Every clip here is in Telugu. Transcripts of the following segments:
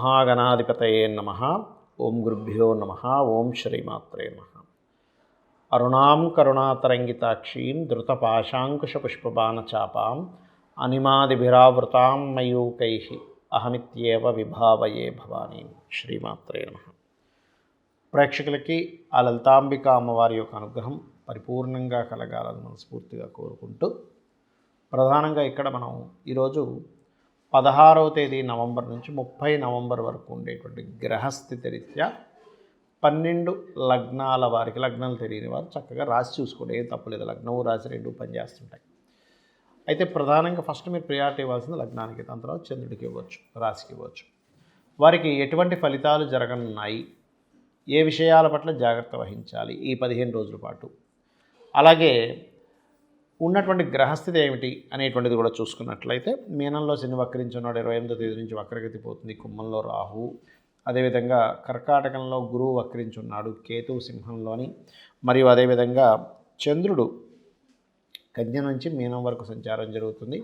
శ్రీమహాగణాధిపతయే నమః. ఓం గురుభ్యో నమః. ఓం శ్రీమాత్రే నమః. అరుణాం కరుణాతరంగితాక్షీం ధృతపాశాంకుశపుష్పబాణచాపాం అనిమాదిభిరావృతాం మయూకైః అహమిత్యేవ విభావయే భవానీం. శ్రీమాత్రే నమః. ప్రేక్షకులకి ఆ లలితాంబిక అమ్మవారి యొక్క అనుగ్రహం పరిపూర్ణంగా కలగాలని మనస్ఫూర్తిగా కోరుకుంటూ, ప్రధానంగా ఇక్కడ మనం ఈరోజు 16వ తేదీ నవంబర్ నుంచి 30 నవంబర్ వరకు ఉండేటువంటి గ్రహస్థితి రీత్యా 12 లగ్నాల వారికి, లగ్నాలు తెలియని వారు చక్కగా రాసి చూసుకోండి, ఏం తప్పలేదు. లగ్నము రాసి రెండు పనిచేస్తుంటాయి. అయితే ప్రధానంగా ఫస్ట్ మీరు ప్రియారిటీ ఇవ్వాల్సింది లగ్నానికి, దాని తర్వాత చంద్రుడికి ఇవ్వచ్చు, రాశికి ఇవ్వచ్చు. వారికి ఎటువంటి ఫలితాలు జరగనున్నాయి, ఏ విషయాల పట్ల జాగ్రత్త వహించాలి ఈ 15 రోజుల పాటు, అలాగే ఉన్నటువంటి గ్రహస్థితి ఏమిటి అనేటువంటిది కూడా చూసుకున్నట్లయితే, మీనంలో శని వక్రించున్నాడు, 28వ తేదీ నుంచి వక్రగతి పోతుంది. కుంభంలో రాహు, అదేవిధంగా కర్కాటకంలో గురువు వక్రించున్నాడు, కేతువు సింహంలోని, మరియు అదేవిధంగా చంద్రుడు కన్య నుంచి మీనం వరకు సంచారం జరుగుతుంది.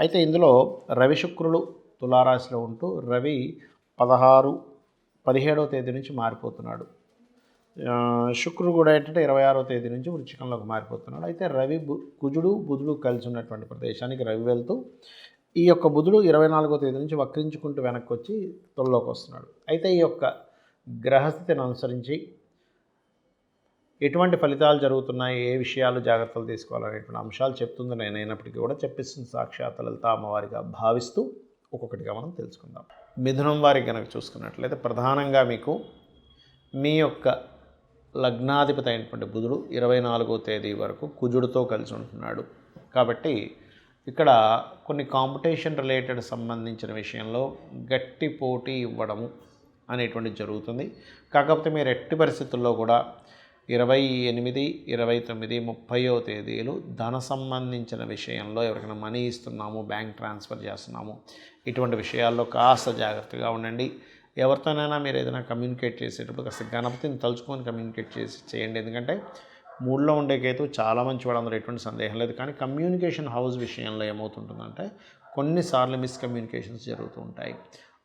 అయితే ఇందులో రవి శుక్రులు తులారాశిలో ఉంటూ, రవి 17వ తేదీ నుంచి మారిపోతున్నాడు. శుక్రుడు కూడా ఏంటంటే 26వ తేదీ నుంచి వృశ్చికంలోకి మారిపోతున్నాడు. అయితే రవి కుజుడు బుధుడు కలిసి ఉన్నటువంటి ప్రదేశానికి రవి వెళ్తూ, ఈ యొక్క బుధుడు 24వ తేదీ నుంచి వక్రించుకుంటూ వెనక్కి వచ్చి తొలలోకి వస్తున్నాడు. అయితే ఈ యొక్క గ్రహస్థితిని అనుసరించి ఎటువంటి ఫలితాలు జరుగుతున్నాయి, ఏ విషయాలు జాగ్రత్తలు తీసుకోవాలనేటువంటి అంశాలు చెప్తుంది నేనైనప్పటికీ కూడా చెప్పిస్తుంది సాక్షాత్ లలిత అమ్మవారిగా భావిస్తూ ఒక్కొక్కటిగా మనం తెలుసుకుందాం. మిథునం వారికి కనుక చూసుకున్నట్లయితే, ప్రధానంగా మీకు మీ యొక్క లగ్నాధిపతి అయినటువంటి బుధుడు 24వ తేదీ వరకు కుజుడితో కలిసి ఉంటున్నాడు. కాబట్టి ఇక్కడ కొన్ని కాంపిటీషన్ రిలేటెడ్ సంబంధించిన విషయంలో గట్టి పోటీ ఇవ్వడము అనేటువంటిది జరుగుతుంది. కాకపోతే మీరు ఎట్టి పరిస్థితుల్లో కూడా 28, 29, 30వ తేదీలు ధన సంబంధించిన విషయంలో ఎవరికైనా మనీ ఇస్తున్నాము, బ్యాంక్ ట్రాన్స్ఫర్ చేస్తున్నాము, ఇటువంటి విషయాల్లో కాస్త జాగ్రత్తగా ఉండండి. ఎవరితోనైనా మీరు ఏదైనా కమ్యూనికేట్ చేసేటప్పుడు కాస్త గణపతిని తలుచుకొని కమ్యూనికేట్ చేయండి. ఎందుకంటే 3లో ఉండే కేతు చాలా మంచివాడు, అందులో ఎటువంటి సందేహం లేదు. కానీ కమ్యూనికేషన్ హౌస్ విషయంలో ఏమవుతుంటుందంటే కొన్నిసార్లు మిస్కమ్యూనికేషన్స్ జరుగుతూ ఉంటాయి.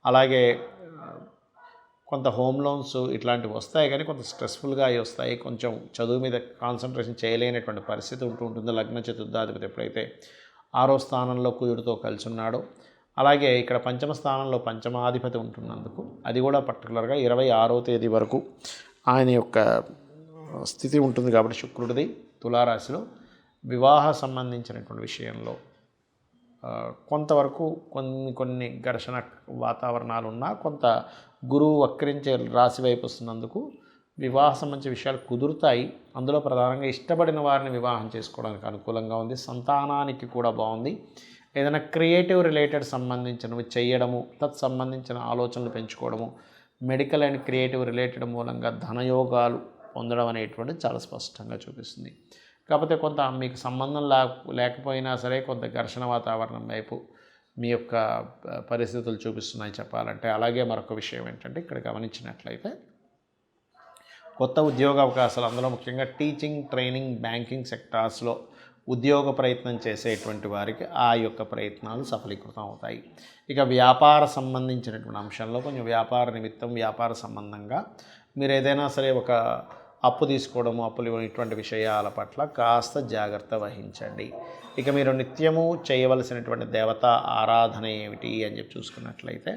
అలాగే కొంత హోమ్ లోన్స్ ఇట్లాంటివి వస్తాయి, కానీ కొంత స్ట్రెస్ఫుల్గా అవి వస్తాయి. కొంచెం చదువు మీద కాన్సన్ట్రేషన్ చేయలేనటువంటి పరిస్థితి ఉంటుంది. లగ్న చతుర్థాధిపతి ఎప్పుడైతే 6వ స్థానంలో కుజుడితో కలిసి ఉన్నాడో, అలాగే ఇక్కడ పంచమ స్థానంలో పంచమాధిపతి ఉంటున్నందుకు అది కూడా పర్టికులర్గా 26వ తేదీ వరకు ఆయన యొక్క స్థితి ఉంటుంది. కాబట్టి శుక్రుడిది తులారాశిలో వివాహ సంబంధించినటువంటి విషయంలో కొంతవరకు కొన్ని ఘర్షణ వాతావరణాలు ఉన్నా, కొంత గురువు వక్రించే రాశి వైపు వస్తున్నందుకు వివాహ సంబంధించిన విషయాలు కుదురుతాయి. అందులో ప్రధానంగా ఇష్టపడిన వారిని వివాహం చేసుకోవడానికి అనుకూలంగా ఉంది. సంతానానికి కూడా బాగుంది. ఏదైనా క్రియేటివ్ రిలేటెడ్ సంబంధించినవి చేయడము, తత్సంబంధించిన ఆలోచనలు పెంచుకోవడము, మెడికల్ అండ్ క్రియేటివ్ రిలేటెడ్ మూలంగా ధనయోగాలు పొందడం అనేటువంటిది చాలా స్పష్టంగా చూపిస్తుంది. కాకపోతే కొంత మీకు సంబంధం లేకపోయినా సరే కొంత ఘర్షణ వాతావరణం వైపు మీ యొక్క పరిస్థితులు చూపిస్తున్నాయి చెప్పాలంటే. అలాగే మరొక విషయం ఏంటంటే, ఇక్కడ గమనించినట్లయితే కొత్త ఉద్యోగ అవకాశాలు, అందులో ముఖ్యంగా టీచింగ్, ట్రైనింగ్, బ్యాంకింగ్ సెక్టార్స్లో ఉద్యోగ ప్రయత్నం చేసేటువంటి వారికి ఆ యొక్క ప్రయత్నాలు సఫలీకృతం అవుతాయి. ఇక వ్యాపార సంబంధించినటువంటి అంశంలో కొంచెం వ్యాపార నిమిత్తం, వ్యాపార సంబంధంగా మీరు ఏదైనా సరే ఒక అప్పు తీసుకోవడము, అప్పులు ఇటువంటి విషయాల పట్ల కాస్త జాగ్రత్త వహించండి. ఇక మీరు నిత్యము చేయవలసినటువంటి దేవతా ఆరాధన ఏమిటి అని చెప్పి చూసుకున్నట్లయితే,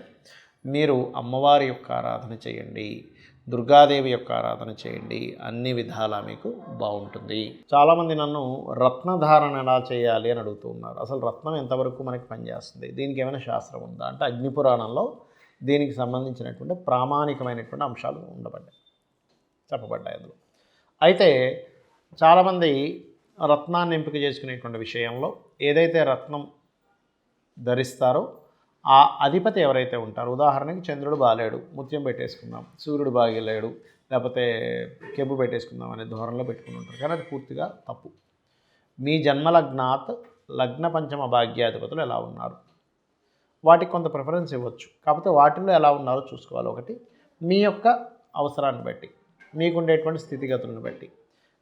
మీరు అమ్మవారి యొక్క ఆరాధన చేయండి, దుర్గాదేవి యొక్క ఆరాధన చేయండి. అన్ని విధాలా మీకు బాగుంటుంది. చాలామంది నన్ను రత్నధారణ ఎలా చేయాలి అని అడుగుతూ ఉన్నారు. అసలు రత్నం ఎంతవరకు మనకి పనిచేస్తుంది, దీనికి ఏమైనా శాస్త్రం ఉందా అంటే, అగ్నిపురాణంలో దీనికి సంబంధించినటువంటి ప్రామాణికమైనటువంటి అంశాలు చెప్పబడ్డాయి అందులో. అయితే చాలామంది రత్నాన్ని ఎంపిక చేసుకునేటువంటి విషయంలో ఏదైతే రత్నం ధరిస్తారో ఆ అధిపతి ఎవరైతే ఉంటారో, ఉదాహరణకి చంద్రుడు బాలేడు, ముత్యం పెట్టేసుకుందాం, సూర్యుడు బాగలేడు, లేకపోతే కెంపు పెట్టేసుకుందాం అనే ధోరణిలో పెట్టుకుని ఉంటారు. కానీ అది పూర్తిగా తప్పు. మీ జన్మలగ్నాత్ లగ్న పంచమ భాగ్యాధిపతులు ఎలా ఉన్నారు, వాటికి కొంత ప్రిఫరెన్స్ ఇవ్వచ్చు. కాకపోతే వాటిల్లో ఎలా ఉన్నారో చూసుకోవాలి. ఒకటి మీ యొక్క అవసరాన్ని బట్టి, మీకుండేటువంటి స్థితిగతులను బట్టి.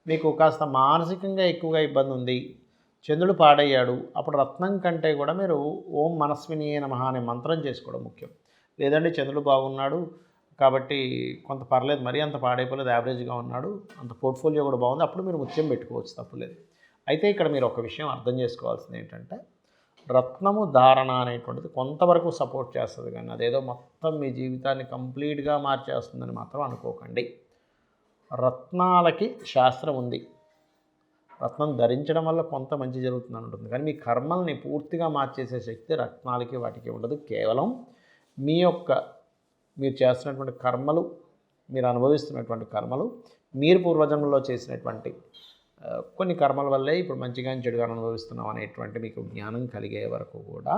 మీకు కాస్త మానసికంగా ఎక్కువగా ఇబ్బంది ఉంది, చంద్రుడు పాడయ్యాడు, అప్పుడు రత్నం కంటే కూడా మీరు ఓం మనస్వినియే నమః అనే మంత్రం చేసుకోవడం ముఖ్యం. లేదంటే చంద్రుడు బాగున్నాడు కాబట్టి కొంత పర్లేదు, మరీ అంత పాడైపోలేదు, యావరేజ్గా ఉన్నాడు, అంత పోర్ట్ఫోలియో కూడా బాగుంది, అప్పుడు మీరు ముత్యం పెట్టుకోవచ్చు, తప్పులేదు. అయితే ఇక్కడ మీరు ఒక విషయం అర్థం చేసుకోవాల్సింది ఏంటంటే, రత్నము ధారణ అనేటువంటిది కొంతవరకు సపోర్ట్ చేస్తుంది, కానీ అదేదో మొత్తం మీ జీవితాన్ని కంప్లీట్గా మార్చేస్తుందని మాత్రం అనుకోకండి. రత్నాలకి శాస్త్రం ఉంది, రత్నం ధరించడం వల్ల కొంత మంచి జరుగుతుందని ఉంటుంది, కానీ మీ కర్మల్ని పూర్తిగా మార్చేసే శక్తి రత్నాలకి వాటికి ఉండదు. కేవలం మీరు చేస్తున్నటువంటి కర్మలు, మీరు అనుభవిస్తున్నటువంటి కర్మలు, మీరు పూర్వజన్మలో చేసినటువంటి కొన్ని కర్మల వల్లే ఇప్పుడు మంచిగా చెడుగా అనుభవిస్తున్నాం అనేటువంటి మీకు జ్ఞానం కలిగే వరకు కూడా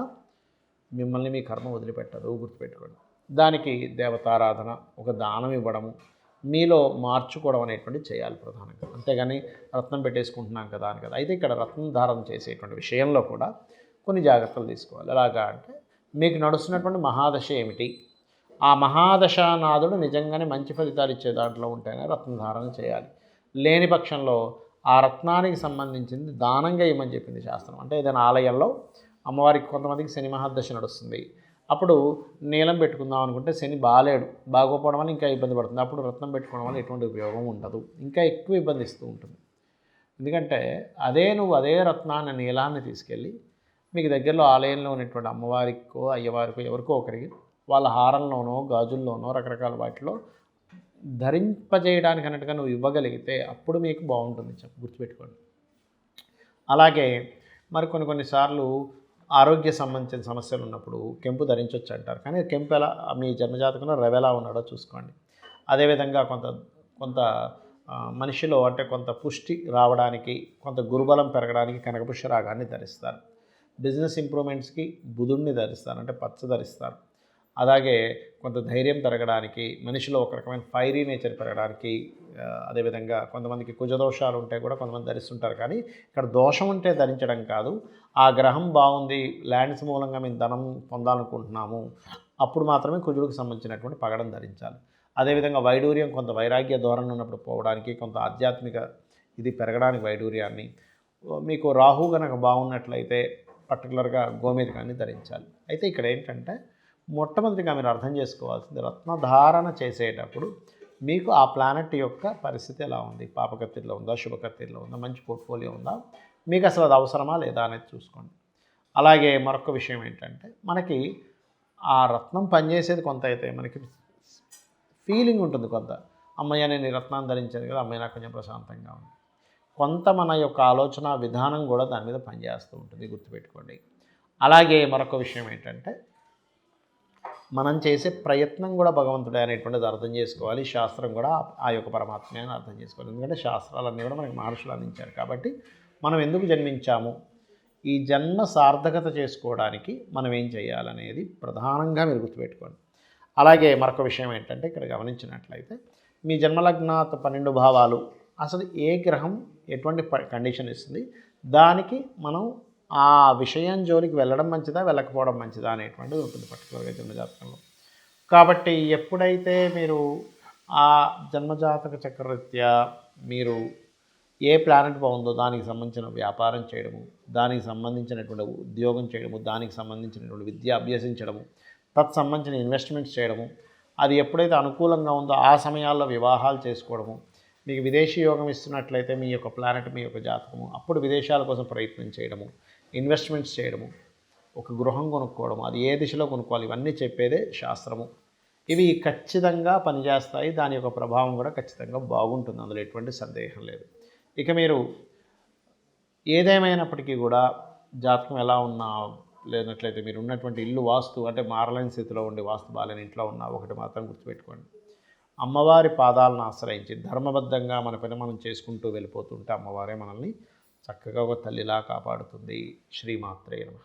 మిమ్మల్ని మీ కర్మ వదిలిపెట్టదు, గుర్తుపెట్టుకోండి. దానికి దేవతారాధన, ఒక దానం ఇవ్వడము, మీలో మార్చుకోవడం అనేటువంటిది చేయాలి ప్రధానంగా, అంతేగాని రత్నం పెట్టేసుకుంటున్నాం కదా అని కదా. అయితే ఇక్కడ రత్నం ధారణ చేసేటువంటి విషయంలో కూడా కొన్ని జాగ్రత్తలు తీసుకోవాలి. ఎలాగా అంటే, మీకు నడుస్తున్నటువంటి మహాదశ ఏమిటి, ఆ మహాదశానాథుడు నిజంగానే మంచి ఫలితాలు ఇచ్చే దాంట్లో ఉంటేనే రత్న ధారణ చేయాలి. లేని పక్షంలో ఆ రత్నానికి సంబంధించింది దానంగా ఇవ్వమని చెప్పింది శాస్త్రం. అంటే ఏదైనా ఆలయంలో అమ్మవారికి కొంతమందికి శని మహాదశ నడుస్తుంది, అప్పుడు నీలం పెట్టుకుందాం అనుకుంటే శని బాగోపోవడం వల్ల ఇంకా ఇబ్బంది పడుతుంది, అప్పుడు రత్నం పెట్టుకోవడం వల్ల ఎటువంటి ఉపయోగం ఉండదు, ఇంకా ఎక్కువ ఇబ్బంది ఇస్తూ ఉంటుంది. ఎందుకంటే అదే రత్నాన్ని, నీలాన్ని తీసుకెళ్ళి మీకు దగ్గరలో ఆలయంలో ఉన్నటువంటి అమ్మవారికో అయ్యవారికో ఎవరికో ఒకరికి వాళ్ళ హారంలోనో గాజుల్లోనో రకరకాల వాటిలో ధరింపజేయడానికి అన్నట్టుగా నువ్వు ఇవ్వగలిగితే అప్పుడు మీకు బాగుంటుంది, గుర్తుపెట్టుకోండి. అలాగే మరి కొన్నిసార్లు ఆరోగ్య సంబంధించిన సమస్యలు ఉన్నప్పుడు కెంపు ధరించవచ్చు అంటారు, కానీ కెంపు ఎలా మీ జన్మజాతకంలో రవెలా ఉన్నాడో చూసుకోండి. అదేవిధంగా కొంత మనిషిలో అంటే కొంత పుష్టి రావడానికి, కొంత గురుబలం పెరగడానికి కనకపుష్యరాగాన్ని ధరిస్తారు. బిజినెస్ ఇంప్రూవ్మెంట్స్కి బుధుడిని ధరిస్తారు, అంటే పచ్చ ధరిస్తారు. అలాగే కొంత ధైర్యం పెరగడానికి, మనిషిలో ఒక రకమైన ఫైరీ నేచర్ పెరగడానికి, అదేవిధంగా కొంతమందికి కుజదోషాలు ఉంటే కూడా కొంతమంది ధరిస్తుంటారు. కానీ ఇక్కడ దోషం ఉంటే ధరించడం కాదు, ఆ గ్రహం బాగుంది, ల్యాండ్స్ మూలంగా మేము ధనం పొందాలనుకుంటున్నాము, అప్పుడు మాత్రమే కుజుడికి సంబంధించినటువంటి పగడం ధరించాలి. అదేవిధంగా వైడూర్యం, కొంత వైరాగ్య ధోరణి ఉన్నప్పుడు పోవడానికి, కొంత ఆధ్యాత్మిక ఇది పెరగడానికి వైడూర్యాన్ని, మీకు రాహు కనుక బాగున్నట్లయితే పర్టికులర్గా గోమేధికాన్ని ధరించాలి. అయితే ఇక్కడ ఏంటంటే, మొట్టమొదటిగా మీరు అర్థం చేసుకోవాల్సింది, రత్నధారణ చేసేటప్పుడు మీకు ఆ ప్లానెట్ యొక్క పరిస్థితి ఎలా ఉంది, పాపకత్తిలో ఉందా, శుభకత్తిలో ఉందా, మంచి పోర్ట్ఫోలియో ఉందా, మీకు అసలు అది అవసరమా లేదా అనేది చూసుకోండి. అలాగే మరొక విషయం ఏంటంటే, మనకి ఆ రత్నం పనిచేసేది కొంత అయితే మనకి ఫీలింగ్ ఉంటుంది, కొంత అమ్మయ్య నేను ఈ రత్నాన్ని ధరించాను కదా, అమ్మయ్య నాకు కొంచెం ప్రశాంతంగా ఉంది, కొంత మన యొక్క ఆలోచన విధానం కూడా దాని మీద పనిచేస్తూ ఉంటుంది, గుర్తుపెట్టుకోండి. అలాగే మరొక విషయం ఏంటంటే, మనం చేసే ప్రయత్నం కూడా భగవంతుడే అనేటువంటిది అర్థం చేసుకోవాలి. శాస్త్రం కూడా ఆ యొక్క పరమాత్మే అని అర్థం చేసుకోవాలి. ఎందుకంటే శాస్త్రాలన్నీ కూడా మనకి మహర్షులు అందించారు. కాబట్టి మనం ఎందుకు జన్మించాము, ఈ జన్మ సార్థకత చేసుకోవడానికి మనం ఏం చేయాలనేది ప్రధానంగా మీరు గుర్తుపెట్టుకోండి. అలాగే మరొక విషయం ఏంటంటే, ఇక్కడ గమనించినట్లయితే మీ జన్మలగ్నాత్ 12 భావాలు అసలు ఏ గ్రహం ఎటువంటి కండిషన్ ఇస్తుంది, దానికి మనం ఆ విషయం జోలికి వెళ్ళడం మంచిదా వెళ్ళకపోవడం మంచిదా అనేటువంటిది ఉంటుంది పర్టికులర్గా జన్మజాతకంలో. కాబట్టి ఎప్పుడైతే మీరు ఆ జన్మజాతక చక్రరీత్యా మీరు ఏ ప్లానెట్ బాగుందో దానికి సంబంధించిన వ్యాపారం చేయడము, దానికి సంబంధించినటువంటి ఉద్యోగం చేయడము, దానికి సంబంధించినటువంటి విద్య అభ్యసించడము, తత్సంబంధించిన ఇన్వెస్ట్మెంట్స్ చేయడము, అది ఎప్పుడైతే అనుకూలంగా ఉందో ఆ సమయాల్లో వివాహాలు చేసుకోవడము, మీకు విదేశీ యోగం ఇస్తున్నట్లయితే మీ యొక్క ప్లానెట్, మీ యొక్క జాతకము, అప్పుడు విదేశాల కోసం ప్రయత్నం చేయడము, ఇన్వెస్ట్మెంట్స్ చేయడము, ఒక గృహం కొనుక్కోవడము, అది ఏ దిశలో కొనుక్కోవాలి, ఇవన్నీ చెప్పేదే శాస్త్రము. ఇవి ఖచ్చితంగా పనిచేస్తాయి, దాని యొక్క ప్రభావం కూడా ఖచ్చితంగా బాగుంటుంది, అందులో ఎటువంటి సందేహం లేదు. ఇక మీరు ఏదేమైనప్పటికీ కూడా జాతకం ఎలా ఉన్నా లేనట్లయితే మీరు ఉన్నటువంటి ఇల్లు వాస్తు అంటే మారలేని స్థితిలో ఉండి వాస్తు బాలేని ఇంట్లో ఉన్నా ఒకటి మాత్రం గుర్తుపెట్టుకోండి, అమ్మవారి పాదాలను ఆశ్రయించి ధర్మబద్ధంగా మన పని మనం చేసుకుంటూ వెళ్ళిపోతుంటే అమ్మవారే మనల్ని చక్కగా ఒక తల్లిలా కాపాడుతుంది. శ్రీమాత్రే నమః.